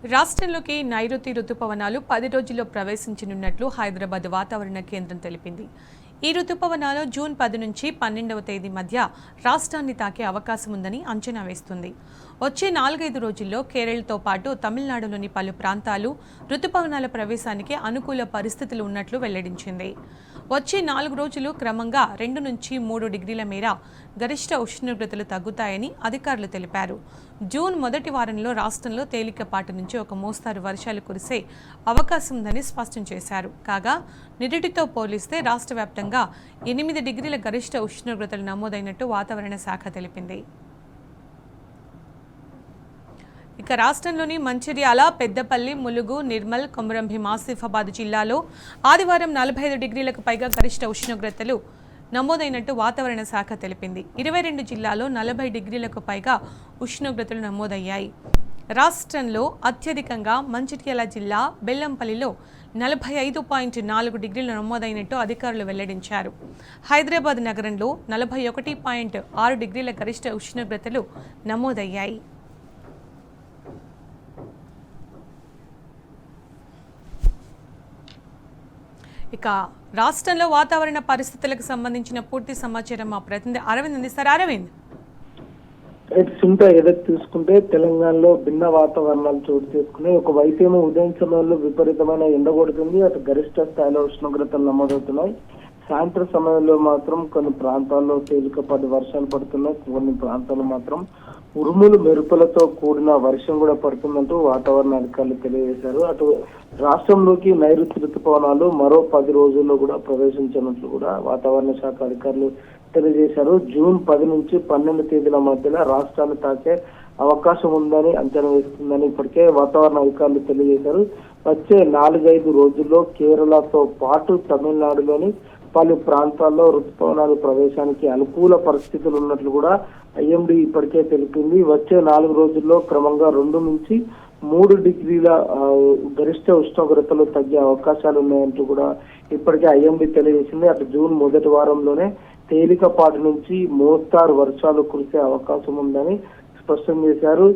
రాష్ట్రంలోకి నైరుతి రుతుపవనాలు 10 రోజుల్లో ప్రవేశించనున్నట్లు హైదరాబాద్ వాతావరణ కేంద్రం తెలిపింది. ఈ రుతుపవనాలు జూన్ 10 నుంచి 12వ తేదీ మధ్య రాష్ట్రాన్ని తాకే అవకాశం ఉందని అంచనా వేస్తుంది. వచ్చే 4-5 రోజుల్లో కేరళతో పాటు తమిళనాడులోని పలు ప్రాంతాలు రుతుపవనాల ప్రవేశానికి అనుకూల పరిస్థితులు ఉన్నట్లు వెల్లడించింది. వచ్చే 4 రోజులు క్రమంగా 2 నుంచి 3 డిగ్రీల మేర గరిష్ట ఉష్ణోగ్రతలు తగ్గుతాయని అధికారులు తెలిపారు. జూన్ మొదటి వారంలో రాష్ట్రంలో తేలికపాటి నుంచి ఒక మోస్తారు వర్షాలు కురిసే అవకాశం ఉందని స్పష్టం చేశారు. కాగా నిరుటితో పోలిస్తే రాష్ట్ర వ్యాప్తంగా 8 డిగ్రీల గరిష్ట ఉష్ణోగ్రతలు నమోదైనట్టు వాతావరణ శాఖ తెలిపింది. ఇక రాష్ట్రంలోని మంచిర్యాల, పెద్దపల్లి, ములుగు, నిర్మల్, కొమరంభీం, ఆసిఫాబాద్ జిల్లాలో ఆదివారం 45 డిగ్రీలకు పైగా గరిష్ట ఉష్ణోగ్రతలు నమోదైనట్టు వాతావరణ శాఖ తెలిపింది. 22 జిల్లాలో 40 డిగ్రీలకు పైగా ఉష్ణోగ్రతలు నమోదయ్యాయి. రాష్ట్రంలో అత్యధికంగా మంచిర్యాల జిల్లా బెల్లంపల్లిలో 45.4 డిగ్రీలు నమోదైనట్టు అధికారులు వెల్లడించారు. హైదరాబాద్ నగరంలో 41.6 డిగ్రీల గరిష్ట ఉష్ణోగ్రతలు నమోదయ్యాయి. ఇక రాష్ట్రంలో వాతావరణ పరిస్థితులకు సంబంధించిన పూర్తి సమాచారం మా ప్రతినిధి అరవింద్ అందిస్తారు. అరవింద్, ఏదైతే తీసుకుంటే తెలంగాణలో భిన్న వాతావరణాలు చోటు చేసుకుని ఒకవైపు ఏమో ఉదయం సమయంలో విపరీతమైన ఎండ కొడుతుంది, అటు గరిష్ట స్థాయిలో ఉష్ణోగ్రతలు నమోదవుతున్నాయి. సాయంత్రం సమయంలో మాత్రం కొన్ని ప్రాంతాల్లో తేలికపాటి వర్షాలు పడుతున్నాయి, కొన్ని ప్రాంతాల్లో మాత్రం ఉరుములు మెరుపులతో కూడిన వర్షం కూడా పడుతుందంటూ వాతావరణ అధికారులు తెలియజేశారు. అటు రాష్ట్రంలోకి నైరుతి ఋతుపవనాలు మరో 10 రోజుల్లో కూడా ప్రవేశించినట్లు కూడా వాతావరణ శాఖ అధికారులు తెలియజేశారు. జూన్ 10 నుంచి 12 తేదీల మధ్యలో రాష్ట్రాలు తాకే అవకాశం ఉందని అంచనా వేస్తుందని ఇప్పటికే వాతావరణ అధికారులు తెలియజేశారు. వచ్చే 4-5 రోజుల్లో కేరళతో పాటు తమిళనాడులోని పలు ప్రాంతాల్లో ఋతుపవనాలు ప్రవేశానికి అనుకూల పరిస్థితులు ఉన్నట్లు కూడా ఐఎండీ ఇప్పటికే తెలిపింది. వచ్చే 4 రోజుల్లో క్రమంగా 2 నుంచి 3 డిగ్రీల గరిష్ట ఉష్ణోగ్రతలు తగ్గే అవకాశాలు ఉన్నాయంటూ కూడా ఇప్పటికే ఐఎండీ తెలియజేసింది. అటు జూన్ మొదటి వారంలోనే తేలికపాటి నుంచి మోస్తారు వర్షాలు కురిసే అవకాశం ఉందని స్పష్టం చేశారు.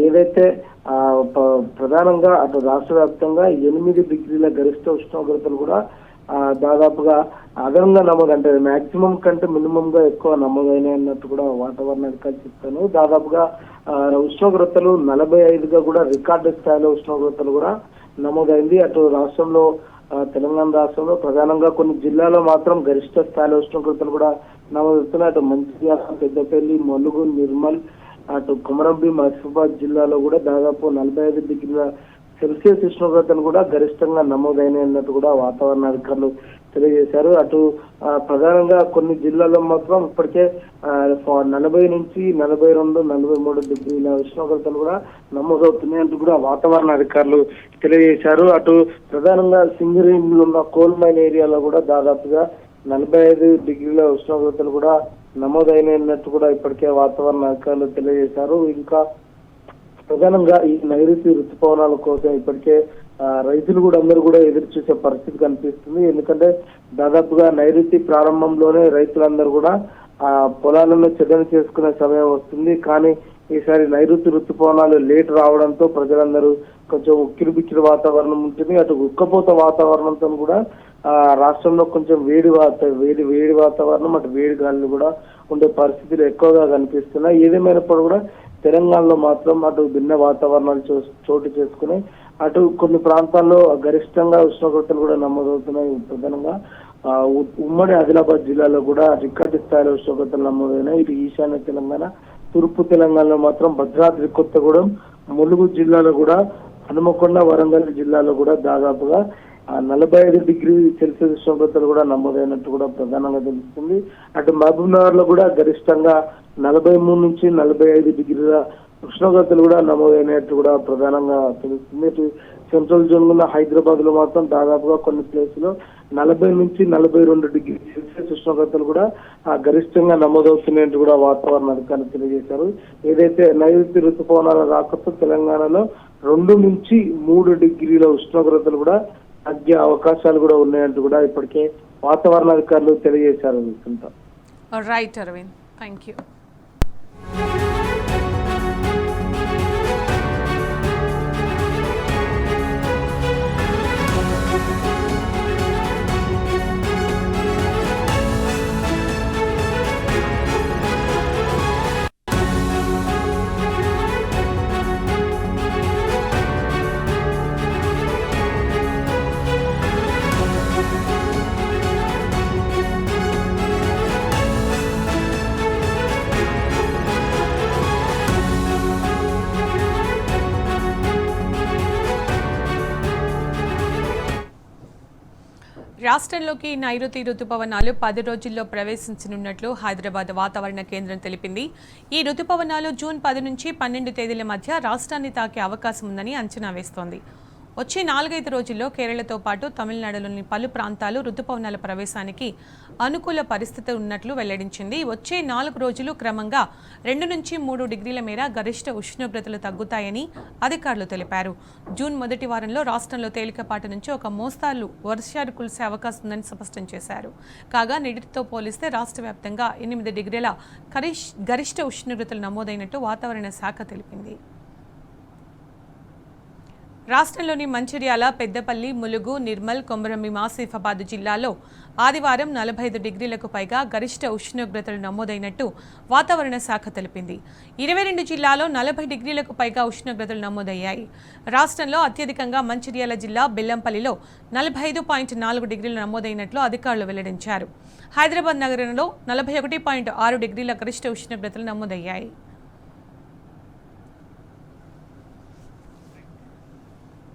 ఏదైతే ప్రధానంగా అటు రాష్ట్ర వ్యాప్తంగా 8 డిగ్రీల గరిష్ట ఉష్ణోగ్రతలు కూడా దాదాపుగా అదనంగా నమోదు, అంటే మాక్సిమం కంటే మినిమం గా ఎక్కువ నమోదైనాయి అన్నట్టు కూడా వాతావరణ అధికారులు చెప్తాను. దాదాపుగా ఉష్ణోగ్రతలు 45గా కూడా రికార్డు స్థాయిలో ఉష్ణోగ్రతలు కూడా నమోదైంది. అటు రాష్ట్రంలో తెలంగాణ రాష్ట్రంలో ప్రధానంగా కొన్ని జిల్లాల్లో మాత్రం గరిష్ట స్థాయిలో ఉష్ణోగ్రతలు కూడా నమోదవుతున్నాయి. అటు మంచిర్యాల, పెద్దపల్లి, ములుగు, నిర్మల్, అటు కొమరంభీం, ఆసిఫాబాద్ జిల్లాలో కూడా దాదాపు 45 డిగ్రీల సెల్సియస్ ఉష్ణోగ్రతలు కూడా గరిష్టంగా నమోదైనాయి అన్నట్టు కూడా వాతావరణ అధికారులు తెలియజేశారు. అటు ప్రధానంగా కొన్ని జిల్లాల్లో మాత్రం ఇప్పటికే 40 నుంచి 42, 43 డిగ్రీల ఉష్ణోగ్రతలు కూడా నమోదవుతున్నాయి అంటూ కూడా వాతావరణ అధికారులు తెలియజేశారు. అటు ప్రధానంగా సింగరేణిలో ఉన్న కోల్ మైన్ ఏరియాలో కూడా దాదాపుగా 45 డిగ్రీల ఉష్ణోగ్రతలు కూడా నమోదైనట్టు కూడా ఇప్పటికే వాతావరణ అధికారులు తెలియజేశారు. ఇంకా ప్రధానంగా ఈ నైరుతి ఋతుపవనాల కోసం ఇప్పటికే రైతులు కూడా అందరూ కూడా ఎదురు చూసే పరిస్థితి కనిపిస్తుంది. ఎందుకంటే దాదాపుగా నైరుతి ప్రారంభంలోనే రైతులందరూ కూడా పొలాలను చదును చేసుకునే సమయం వస్తుంది. కానీ ఈసారి నైరుతి ఋతుపవనాలు లేట్ రావడంతో ప్రజలందరూ కొంచెం ఉక్కిరిబిక్కిరి వాతావరణం ఉంటుంది. అటు ఉక్కపోత వాతావరణంతో కూడా రాష్ట్రంలో కొంచెం వేడి వాతావరణం, అటు వేడి గాలులు కూడా ఉండే పరిస్థితులు ఎక్కువగా కనిపిస్తున్నాయి. ఏదేమైనప్పుడు కూడా తెలంగాణలో మాత్రం అటు భిన్న వాతావరణాలు చోటు చేసుకుని అటు కొన్ని ప్రాంతాల్లో గరిష్టంగా ఉష్ణోగ్రతలు కూడా నమోదవుతున్నాయి. ప్రధానంగా ఉమ్మడి ఆదిలాబాద్ జిల్లాలో కూడా రికార్డు స్థాయిలో ఉష్ణోగ్రతలు నమోదైనాయి. ఇటు ఈశాన్య తెలంగాణ, తూర్పు తెలంగాణలో మాత్రం భద్రాద్రి కొత్తగూడెం, ములుగు జిల్లాలో కూడా, హనుమకొండ, వరంగల్ జిల్లాలో కూడా దాదాపుగా 45 డిగ్రీ సెల్సియస్ ఉష్ణోగ్రతలు కూడా నమోదైనట్టు కూడా ప్రధానంగా తెలుస్తుంది. అటు మహబూబ్ నగర్ లో కూడా గరిష్టంగా 43 నుంచి 45 డిగ్రీల ఉష్ణోగ్రతలు కూడా నమోదైనట్టు కూడా ప్రధానంగా తెలుస్తుంది. ఇటు సెంట్రల్ జోన్ ఉన్న హైదరాబాద్ లో మాత్రం దాదాపుగా కొన్ని ప్లేస్ లో 40 నుంచి 42 డిగ్రీ సెల్సియస్ ఉష్ణోగ్రతలు కూడా గరిష్టంగా నమోదవుతున్నాయంటూ కూడా వాతావరణ అధికారులు తెలియజేశారు. ఏదైతే నైరుతి ఋతుపవనాల రాకతో తెలంగాణలో 2 నుంచి 3 డిగ్రీల ఉష్ణోగ్రతలు కూడా తగ్గే అవకాశాలు కూడా ఉన్నాయంటూ కూడా ఇప్పటికే వాతావరణ అధికారులు తెలియజేశారు. Right Aravind, thank you. రాష్ట్రంలోకి నైరుతి రుతుపవనాలు 10 రోజుల్లో ప్రవేశించనున్నట్లు హైదరాబాద్ వాతావరణ కేంద్రం తెలిపింది. ఈ రుతుపవనాలు జూన్ 10 నుంచి 12 తేదీల మధ్య రాష్ట్రాన్ని తాకే అవకాశం ఉందని అంచనా వేస్తోంది. వచ్చే 4-5 రోజుల్లో కేరళతో పాటు తమిళనాడులోని పలు ప్రాంతాలు రుతుపవనాల ప్రవేశానికి అనుకూల పరిస్థితి ఉన్నట్లు వెల్లడించింది. వచ్చే 4 రోజులు క్రమంగా 2 నుంచి 3 డిగ్రీల మేర గరిష్ట ఉష్ణోగ్రతలు తగ్గుతాయని అధికారులు తెలిపారు. జూన్ మొదటి వారంలో రాష్ట్రంలో తేలికపాటి నుంచి ఒక మోస్తారు వర్షాలు కురిసే అవకాశం ఉందని స్పష్టం చేశారు. కాగా నిడిటితో పోలిస్తే రాష్ట్ర వ్యాప్తంగా 8 డిగ్రీల గరిష్ట ఉష్ణోగ్రతలు నమోదైనట్టు వాతావరణ శాఖ తెలిపింది. రాష్ట్రంలోని మంచిర్యాల, పెద్దపల్లి, ములుగు, నిర్మల్, కొమరంభీం, ఆసిఫాబాద్ జిల్లాల్లో ఆదివారం 45 డిగ్రీలకు పైగా గరిష్ట ఉష్ణోగ్రతలు నమోదైనట్టు వాతావరణ శాఖ తెలిపింది. 22 జిల్లాలో 40 డిగ్రీలకు పైగా ఉష్ణోగ్రతలు నమోదయ్యాయి. రాష్ట్రంలో అత్యధికంగా మంచిర్యాల జిల్లా బెల్లంపల్లిలో 45.4 డిగ్రీలు నమోదైనట్లు అధికారులు వెల్లడించారు. హైదరాబాద్ నగరంలో 41.6 డిగ్రీల గరిష్ట ఉష్ణోగ్రతలు నమోదయ్యాయి.